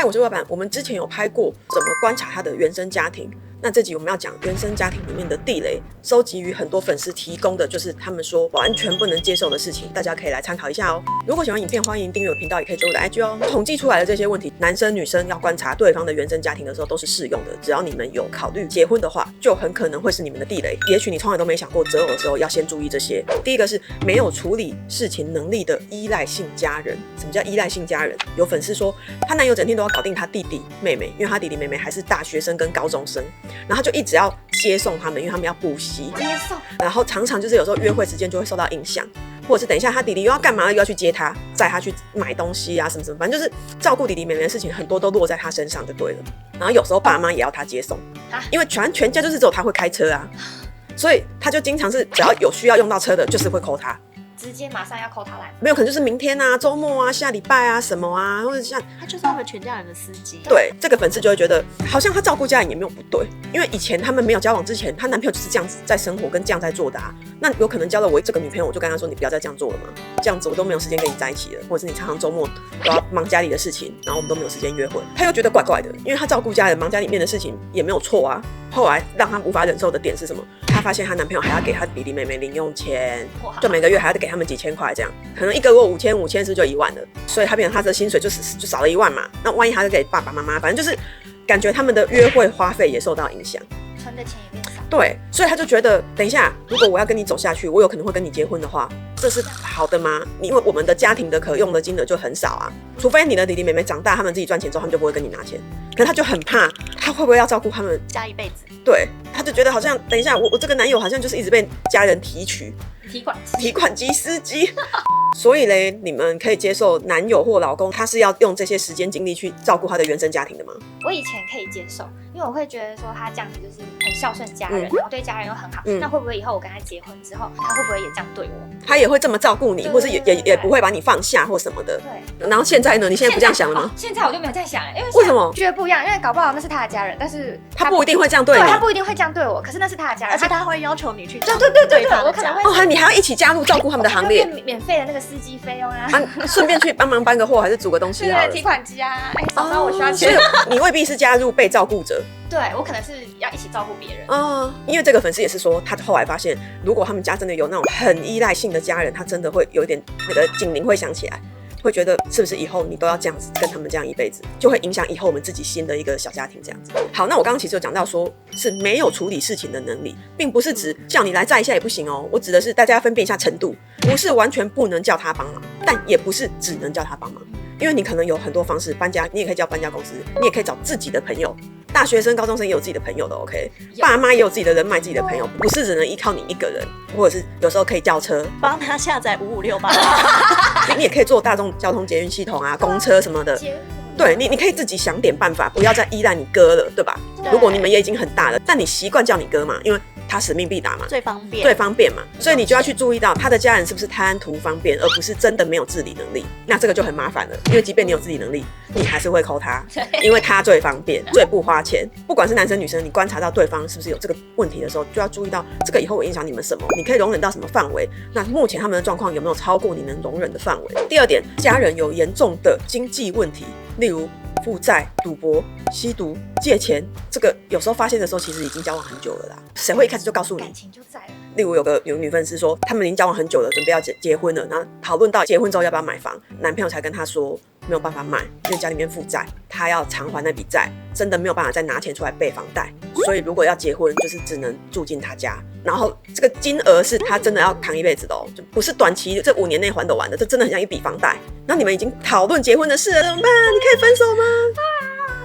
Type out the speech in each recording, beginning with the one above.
我是老板，我们之前有拍过怎么观察他的原生家庭。那这集我们要讲原生家庭里面的地雷，收集于很多粉丝提供的，就是他们说完全不能接受的事情，大家可以来参考一下哦。如果喜欢影片，欢迎订阅我频道，也可以追我的 IG 哦。统计出来的这些问题，男生女生要观察对方的原生家庭的时候都是适用的，只要你们有考虑结婚的话，就很可能会是你们的地雷。也许你从来都没想过择偶的时候要先注意这些。第一个是没有处理事情能力的依赖性家人。什么叫依赖性家人？有粉丝说她男友整天都要搞定她弟弟妹妹，因为她弟弟妹妹还是大学生跟高中生，然后他就一直要接送他们，因为他们要补习，接送，然后常常就是有时候约会时间就会受到影响，或者是等一下他弟弟又要干嘛了，又要去接他，载他去买东西啊，什么什么，反正就是照顾弟弟妹妹的事情很多都落在他身上就对了。然后有时候爸妈也要他接送，因为全家就是只有他会开车啊，所以他就经常是只要有需要用到车的，就是会call他。直接马上要call他来，没有可能就是明天啊、周末啊、下礼拜啊什么啊，或者像他就是他们全家人的司机。对，这个粉丝就会觉得好像他照顾家人也没有不对，因为以前他们没有交往之前，她男朋友就是这样子在生活跟这样在做的啊。那有可能交了我这个女朋友，我就跟她说你不要再这样做了嘛，这样子我都没有时间跟你在一起了，或者是你常常周末都要忙家里的事情，然后我们都没有时间约会。他又觉得怪怪的，因为他照顾家人、忙家里面的事情也没有错啊。后来让他无法忍受的点是什么？她发现她男朋友还要给她弟弟妹妹零用钱，就每个月还要给他们几千块这样，可能一个月5000，是不是就1万了？所以她变成她的薪水就少了1万嘛。那万一她就给爸爸妈妈，反正就是感觉他们的约会花费也受到影响，存的钱也变少。对，所以他就觉得，等一下，如果我要跟你走下去，我有可能会跟你结婚的话，这是好的吗？因为我们的家庭的可用的金额就很少啊，除非你的弟弟妹妹长大，他们自己赚钱之后，他们就不会跟你拿钱。可是他就很怕，他会不会要照顾他们下一辈子？对，他就觉得好像，等一下，我这个男友好像就是一直被家人提款机司机。所以嘞，你们可以接受男友或老公他是要用这些时间精力去照顾他的原生家庭的吗？我以前可以接受，因为我会觉得说他这样子就是很孝顺家人，然后对家人又很好。那会不会以后我跟他结婚之后，他会不会也这样对我？他也会这么照顾你，或是也不会把你放下或什么的。对。然后现在呢？你现在不这样想了吗？现在我就没有在想了，因为为什么？觉得不一样，因为搞不好那是他的家人，但是他不一定会这样对你。对，他不一定会这样对我，可是那是他的家人，而且他会要求你去对，我可能会哦，你还要一起加入照顾他们的行列，免费的那个司机费用啊，顺便去帮忙搬个货，还是煮个东西好了。对，提款机啊，嫂嫂我需要钱。所以你未必是加入被照顾者。对，我可能是要一起照顾别人。因为这个粉丝也是说，他后来发现，如果他们家真的有那种很依赖性的家人，他真的会有一点那个警铃会响起来，会觉得是不是以后你都要这样子跟他们这样一辈子，就会影响以后我们自己新的一个小家庭这样子。好，那我刚刚其实有讲到说是没有处理事情的能力，并不是指叫你来载一下也不行哦，我指的是大家分辨一下程度，不是完全不能叫他帮忙，但也不是只能叫他帮忙。因为你可能有很多方式搬家，你也可以叫搬家公司，你也可以找自己的朋友，大学生、高中生也有自己的朋友的 ，OK， 爸妈也有自己的人脉、自己的朋友，不是只能依靠你一个人，或者是有时候可以叫车，帮他下载你也可以坐大众交通捷运系统啊、公车什么的。对你可以自己想点办法，不要再依赖你哥了，对吧？如果你们也已经很大了，但你习惯叫你哥嘛，因为他使命必达嘛，最方便嘛，所以你就要去注意到他的家人是不是贪图方便，而不是真的没有自理能力。那这个就很麻烦了，因为即便你有自理能力，你还是会call他，因为他最方便、最不花钱。不管是男生女生，你观察到对方是不是有这个问题的时候，就要注意到这个以后会影响你们什么，你可以容忍到什么范围。那目前他们的状况有没有超过你能容忍的范围？第二点，家人有严重的经济问题，例如负债、赌博、吸毒、借钱，这个有时候发现的时候，其实已经交往很久了啦。谁会一开始就告诉你？感情就在了。例如有女粉丝说，他们已经交往很久了，准备要结婚了，然后讨论到结婚之后要不要买房，男朋友才跟她说没有办法买，因为家里面负债，他要偿还那笔债，真的没有办法再拿钱出来备房贷，所以如果要结婚，就是只能住进他家，然后这个金额是他真的要扛一辈子的哦，就不是短期这5年内还得完的，这真的很像一笔房贷。那你们已经讨论结婚的事了，怎么办？你可以分手吗？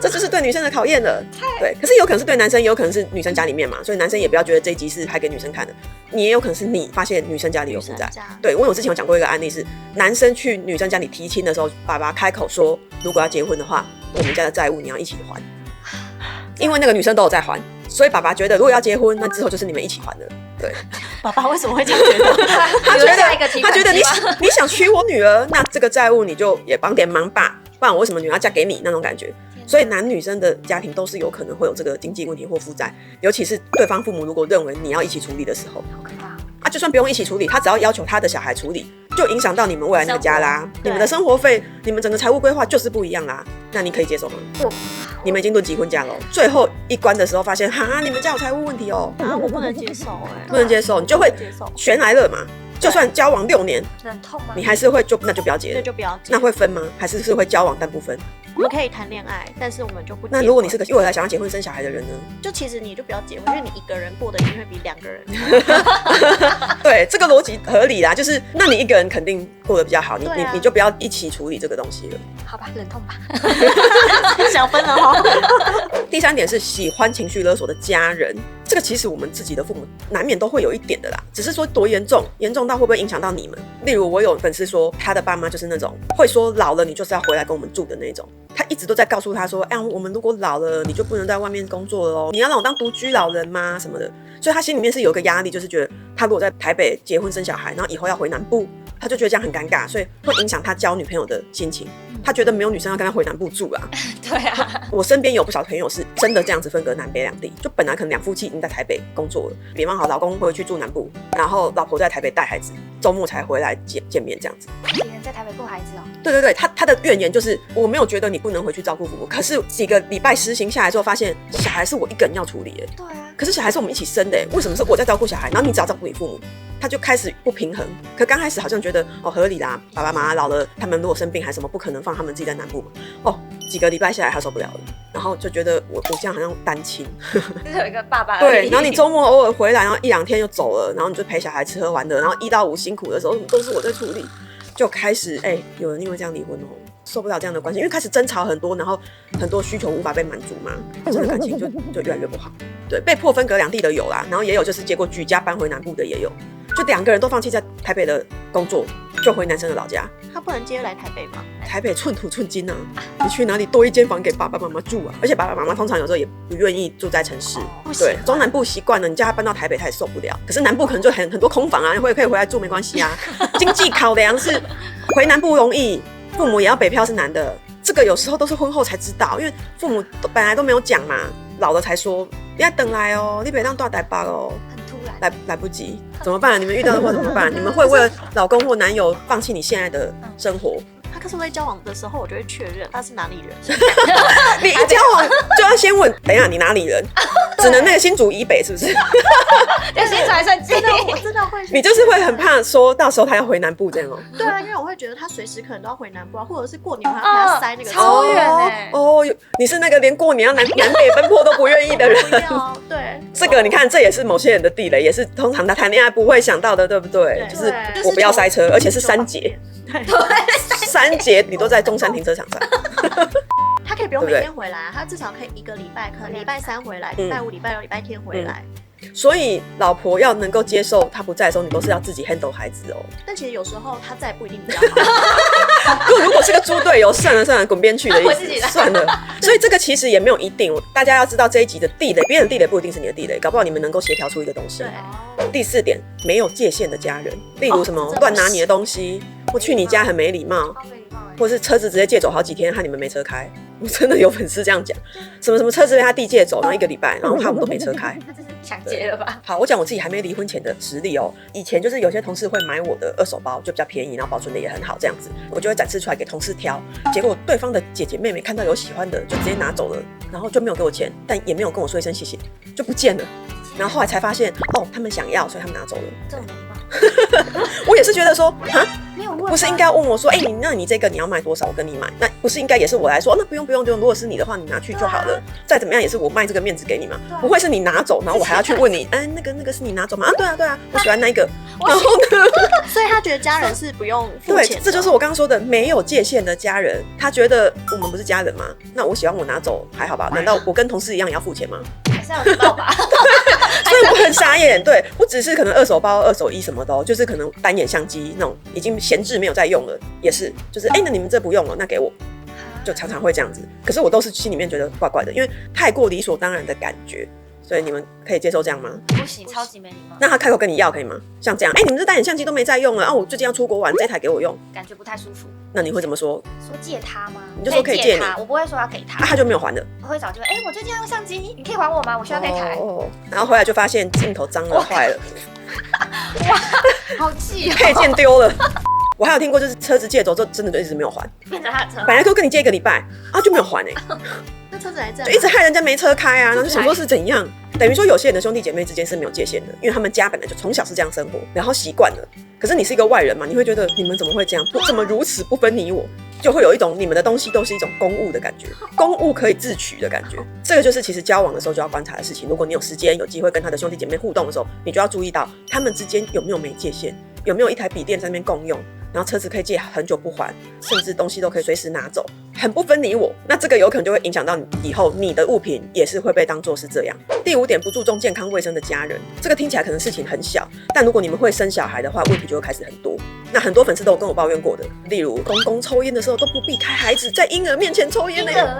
这就是对女生的考验了。对，可是有可能是对男生，也有可能是女生家里面嘛，所以男生也不要觉得这一集是拍给女生看的，你也有可能是你发现女生家里有负债。对，我之前有讲过一个案例是，男生去女生家里提亲的时候，爸爸开口说，如果要结婚的话，我们家的债务你要一起还，因为那个女生都有在还，所以爸爸觉得如果要结婚，那之后就是你们一起还的。对，爸爸为什么会这样觉得？他觉得你想娶我女儿，那这个债务你就也帮点忙吧，不然我为什么女儿要嫁给你那种感觉。所以男女生的家庭都是有可能会有这个经济问题或负债，尤其是对方父母如果认为你要一起处理的时候，好可怕啊，就算不用一起处理，他只要要求他的小孩处理，就影响到你们未来那个家啦。你们的生活费，你们整个财务规划就是不一样啦。那你可以接受吗？你们已经论及婚嫁了，最后一关的时候发现，哈，你们家有财务问题哦。啊，我不能接受不能接受，你就会悬来了嘛。就算交往6年，忍痛吗？你还是会那就不要结了。对，就不要结。那会分吗？还是会交往但不分？我们可以谈恋爱，但是我们就不结婚。那如果你是个未来想要结婚生小孩的人呢？就其实你就不要结婚，因为你一个人过得一定会比2个人。对，这个逻辑合理啦。就是那你一个人肯定过得比较好，你就不要一起处理这个东西了。好吧，忍痛吧。想分了哈。第3点是喜欢情绪勒索的家人，这个其实我们自己的父母难免都会有一点的啦，只是说多严重，严重到会不会影响到你们？例如我有粉丝说，他的爸妈就是那种会说老了你就是要回来跟我们住的那种，他一直都在告诉他说，哎，我们如果老了你就不能在外面工作了哦，你要让我当独居老人吗？什么的，所以他心里面是有一个压力，就是觉得他如果在台北结婚生小孩，然后以后要回南部，他就觉得这样很尴尬，所以会影响他交女朋友的心情。他觉得没有女生要跟他回南部住啊。对啊，我身边有不少朋友是真的这样子分隔南北两地，就本来可能2夫妻已经在台北工作了，比方好老公回去住南部，然后老婆在台北带孩子，周末才回来见面这样子。别人在台北顾孩子哦。对对对，他的怨言就是我没有觉得你不能回去照顾父母，可是几个礼拜实行下来之后，发现小孩是我一个人要处理耶。对啊。可是小孩是我们一起生的耶，为什么是我在照顾小孩，然后你只要照顾你父母？他就开始不平衡。可刚开始好像觉得合理啦，爸爸妈妈老了，他们如果生病还什么，不可能放他们自己在南部嘛。几个礼拜下来他受不了了，然后就觉得我这样好像单亲。就是有一个爸爸而对，已。然后你周末偶尔回来，然后1-2天就走了，然后你就陪小孩吃喝玩乐，然后1到5辛苦的时候都是我在处理，就开始有人因为这样离婚哦，受不了这样的关系，因为开始争吵很多，然后很多需求无法被满足嘛，这个感情就越来越不好。对，被迫分隔两地的有啦，然后也有就是结果举家搬回南部的也有，就2个人都放弃在台北的工作，就回男生的老家。他不能接来台北吗？台北寸土寸金啊，你去哪里多一间房给爸爸妈妈住啊？而且爸爸妈妈通常有时候也不愿意住在城市，对，中南部习惯了，你叫他搬到台北他也受不了。可是南部可能就很多空房啊，可以回来住没关系啊。经济考量是回南部容易，父母也要北漂是难的，这个有时候都是婚后才知道，因为父母本来都没有讲嘛，老了才说你要等来哦，你别当大台北哦。来不及，怎么办？你们遇到的话怎么办？你们会为了老公或男友放弃你现在的生活？他可是在交往的时候，我就会确认他是哪里人。你一交往就要先问，等一下你哪里人？只能那个新竹以北是不是？对，新竹还算近。我真的会，你就是会很怕说到时候他要回南部这样哦。对啊，因为我会觉得他随时可能都要回南部啊，或者是过年我还要给他塞那个超远欸。你是那个连过年要南北奔波都不愿意的人。不要，对。这个你看，这也是某些人的地雷，也是通常他谈恋爱不会想到的，对不对？就是我不要塞车，而且是3节。对，3节你都在中山停车场上。他可以不用每天回来啊，他至少可以1个礼拜，可能礼拜3回来，礼拜5、礼拜6、礼拜天回来。所以老婆要能够接受他不在的时候，你都是要自己 handle 孩子哦。但其实有时候他在不一定比较好。如果是个猪队友，算了，滚边去的意思，算了。所以这个其实也没有一定，大家要知道这一集的地雷，别人的地雷不一定是你的地雷，搞不好你们能够协调出一个东西。第4点，没有界限的家人，例如什么乱拿你的东西，或去你家很没礼貌，或是车子直接借走好几天，害你们没车开。我真的有粉丝这样讲，什么车子被他弟借走，然后1个礼拜，然后他们都没车开。想结了吧？好，我讲我自己还没离婚前的实例哦。以前就是有些同事会买我的2手包，就比较便宜，然后保存的也很好，这样子我就会展示出来给同事挑。结果对方的姐姐妹妹看到有喜欢的，就直接拿走了，然后就没有给我钱，但也没有跟我说一声谢谢，就不见了。然后后来才发现，他们想要，所以他们拿走了。这种吗？我也是觉得说，没有问，不是应该问我说，那你这个你要卖多少，我跟你买，那不是应该也是我来说，那不用，如果是你的话，你拿去就好了，再怎么样也是我卖这个面子给你嘛，不会是你拿走，然后我还要去问你，那个是你拿走吗？对啊，我喜欢那一个，然后呢？所以他觉得家人是不用付钱的。对，这就是我刚刚说的没有界限的家人，他觉得我们不是家人吗？那我喜欢我拿走还好吧？难道我跟同事一样也要付钱吗？还是要知道吧？所以我很傻眼，对，不只是可能2手包、2手衣什么的就是可能单眼相机那种已经闲置没有在用了，也是，就是那你们这不用了，那给我，就常常会这样子。可是我都是心里面觉得怪怪的，因为太过理所当然的感觉。所以你们可以接受这样吗？不行，超级没礼貌。那他开口跟你要可以吗？像这样，你们这单眼相机都没在用了，我最近要出国玩，这台给我用，感觉不太舒服。那你会怎么说？说借他吗？你就说可以借你，我不会说要给他。他就没有还了。我会找机会，我最近要用相机，你可以还我吗？我需要那台。然后回来就发现镜头脏了，坏了，哇，好气哦！配件丢了。我还有听过，就是车子借走之后，真的就一直没有还，变成他的车。本来就跟你借1个礼拜啊，就没有还那车子还在吗，就一直害人家没车开啊，然后就想说是怎样。等于说有些人的兄弟姐妹之间是没有界限的，因为他们家本来就从小是这样生活，然后习惯了。可是你是一个外人嘛，你会觉得你们怎么会这样，怎么如此不分你我，就会有一种你们的东西都是一种公物的感觉，公物可以自取的感觉。这个就是其实交往的时候就要观察的事情。如果你有时间有机会跟他的兄弟姐妹互动的时候，你就要注意到他们之间有没有没界限，有没有一台笔电在那边共用，然后车子可以借很久不还，甚至东西都可以随时拿走，很不分你我。那这个有可能就会影响到你以后你的物品也是会被当作是这样。第5点，不注重健康卫生的家人，这个听起来可能事情很小，但如果你们会生小孩的话，问题就会开始很多。那很多粉丝都有跟我抱怨过的，例如公公抽烟的时候都不避开孩子在婴儿面前抽烟的，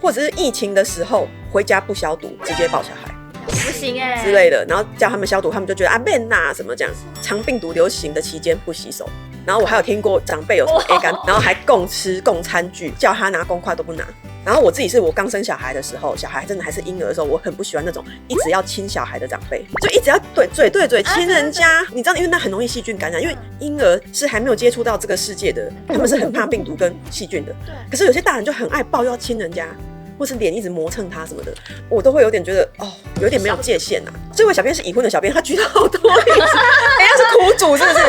或者是疫情的时候回家不消毒直接抱小孩。不行之类的，然后叫他们消毒，他们就觉得啊免呐什么这样。长病毒流行的期间不洗手，然后我还有听过长辈有什么 A 肝，然后还共吃共餐具，叫他拿公筷都不拿。然后我自己是我刚生小孩的时候，小孩真的还是婴儿的时候，我很不喜欢那种一直要亲小孩的长辈，就一直要嘴对嘴亲人家，你知道，因为那很容易细菌感染，因为婴儿是还没有接触到这个世界的，他们是很怕病毒跟细菌的。可是有些大人就很爱抱，又要亲人家。或是脸一直磨蹭他什么的，我都会有点觉得有点没有界限啊。这位小编是已婚的小编，他举了好多例子，他是苦主是不是？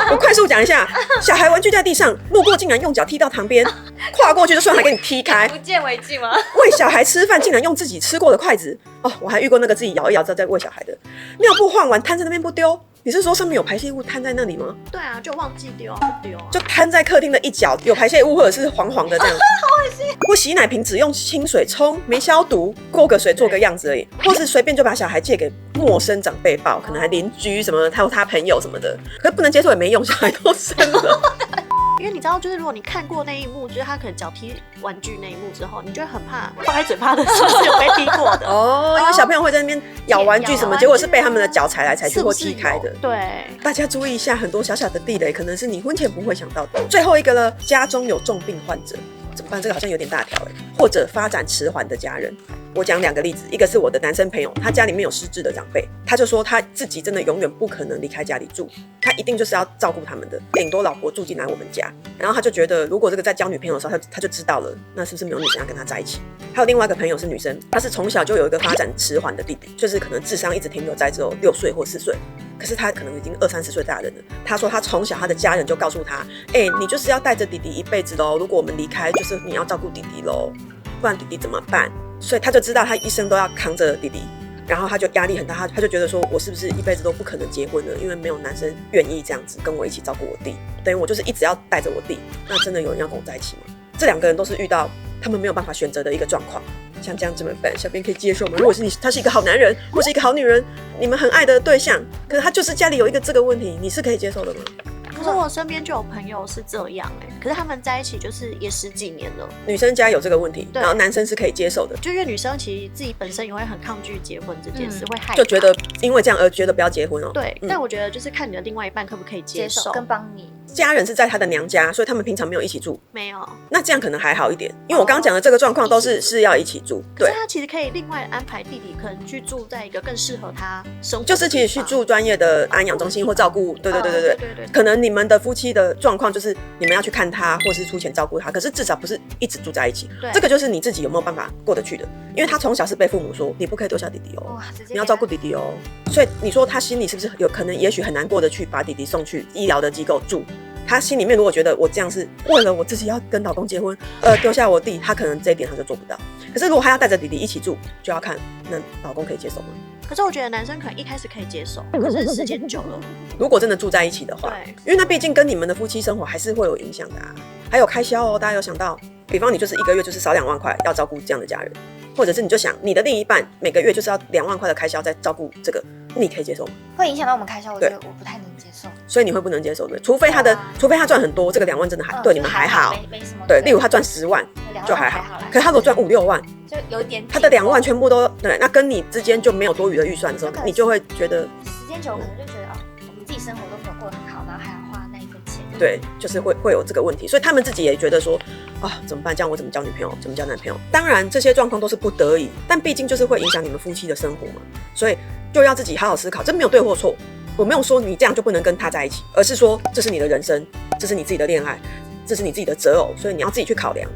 我快速讲一下，小孩玩具在地上，路过竟然用脚踢到旁边，跨过去就算还给你踢开。不见为净吗？喂小孩吃饭竟然用自己吃过的筷子，我还遇过那个自己摇一摇再喂小孩的。尿布换完摊在那边不丢。你是说上面有排泄物摊在那里吗？对啊，就忘记丢，不丢啊，就摊在客厅的一角，有排泄物或者是黄黄的这样。好恶心！或洗奶瓶只用清水冲，没消毒，过个水做个样子而已，或是随便就把小孩借给陌生长辈抱，可能还邻居什么，还有他朋友什么的，可是不能接受也没用，小孩都生了。因为你知道，就是如果你看过那一幕，就是他可能脚踢玩具那一幕之后，你就会很怕放在嘴巴的是不是有被踢过的因为小朋友会在那边咬玩具什么，结果是被他们的脚踩来踩去或踢开的。对，大家注意一下，很多小小的地雷可能是你婚前不会想到的。最后一个呢，家中有重病患者怎么办？这个好像有点大条或者发展迟缓的家人。我讲2个例子，一个是我的男生朋友，他家里面有失智的长辈，他就说他自己真的永远不可能离开家里住，他一定就是要照顾他们的，顶多老婆住进来我们家。然后他就觉得，如果这个在交女朋友的时候，他就知道了，那是不是没有女生要跟他在一起？还有另外一个朋友是女生，她是从小就有一个发展迟缓的弟弟，就是可能智商一直停留在只有6岁或4岁。可是他可能已经20-30岁大人了。他说他从小他的家人就告诉他，你就是要带着弟弟一辈子咯，如果我们离开，就是你要照顾弟弟咯，不然弟弟怎么办？所以他就知道他一生都要扛着弟弟，然后他就压力很大，他就觉得说，我是不是一辈子都不可能结婚了？因为没有男生愿意这样子跟我一起照顾我弟，等于我就是一直要带着我弟。那真的有人要跟我在一起吗？这2个人都是遇到他们没有办法选择的一个状况。像这样怎么办？小编可以接受吗？如果是他是一个好男人，或是一个好女人，你们很爱的对象，可是他就是家里有一个这个问题，你是可以接受的吗？可是我身边就有朋友是这样可是他们在一起就是也10几年了。女生家有这个问题，然后男生是可以接受的，就因为女生其实自己本身也会很抗拒结婚这件事，会害怕，就觉得因为这样而觉得不要结婚对，但我觉得就是看你的另外一半可不可以接受跟帮你。家人是在他的娘家，所以他们平常没有一起住。没有，那这样可能还好一点，因为我刚刚讲的这个状况都是要一起住。对，可是他其实可以另外安排弟弟，可能去住在一个更适合他生活的地方，就是其实去住专业的安养中心或照顾。对，可能你们的夫妻的状况就是你们要去看他，或是出钱照顾他，可是至少不是一直住在一起。这个就是你自己有没有办法过得去的，因为他从小是被父母说你不可以丢下弟弟哦，你要照顾弟弟哦，所以你说他心里是不是有可能也许很难过的去把弟弟送去医疗的机构住？他心里面如果觉得我这样是为了我自己要跟老公结婚，丢下我弟，他可能这一点他就做不到。可是如果他要带着弟弟一起住，就要看那老公可以接受吗？可是我觉得男生可能一开始可以接受，可是时间久了，如果真的住在一起的话，因为那毕竟跟你们的夫妻生活还是会有影响的啊。还有开销哦，大家有想到，比方你就是一个月就是少2万块要照顾这样的家人，或者是你就想你的另一半每个月就是要2万块的开销在照顾这个，你可以接受吗？会影响到我们开销，我觉得我不太能接受。所以你会不能接受对？除非他赚很多，这个2万真的对你们还好，没什么。对，例如他赚10万就还好，可是他如果赚5-6万，就有点他的2万全部都对，那跟你之间就没有多余的预算的时候，你就会觉得时间久可能就觉得我们自己生活都没有过得很好，然后还要花那一份钱。对，就是会有这个问题，所以他们自己也觉得说怎么办？这样我怎么交女朋友？怎么交男朋友？当然这些状况都是不得已，但毕竟就是会影响你们夫妻的生活嘛，所以就要自己好好思考，这没有对或错。我没有说你这样就不能跟他在一起，而是说这是你的人生，这是你自己的恋爱，这是你自己的择偶，所以你要自己去考量，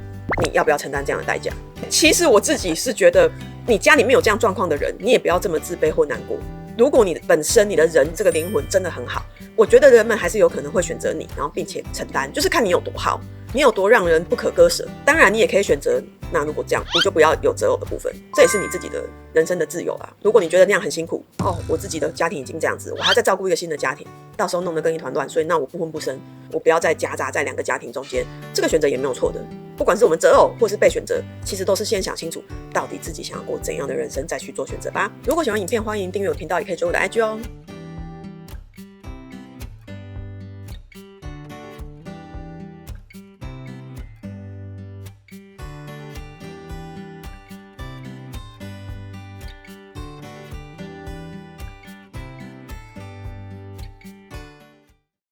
你要不要承担这样的代价。其实我自己是觉得，你家里面有这样状况的人，你也不要这么自卑或难过。如果你本身你的人这个灵魂真的很好，我觉得人们还是有可能会选择你，然后并且承担，就是看你有多好，你有多让人不可割舍。当然你也可以选择，那如果这样你就不要有择偶的部分，这也是你自己的人生的自由啦。如果你觉得那样很辛苦，我自己的家庭已经这样子，我还要再照顾一个新的家庭，到时候弄得更一团乱，所以那我不婚不生，我不要再夹杂在2个家庭中间，这个选择也没有错的。不管是我们择偶或是被选择，其实都是先想清楚到底自己想要过怎样的人生再去做选择吧。如果喜欢影片，欢迎订阅我频道，也可以追我的IG哦。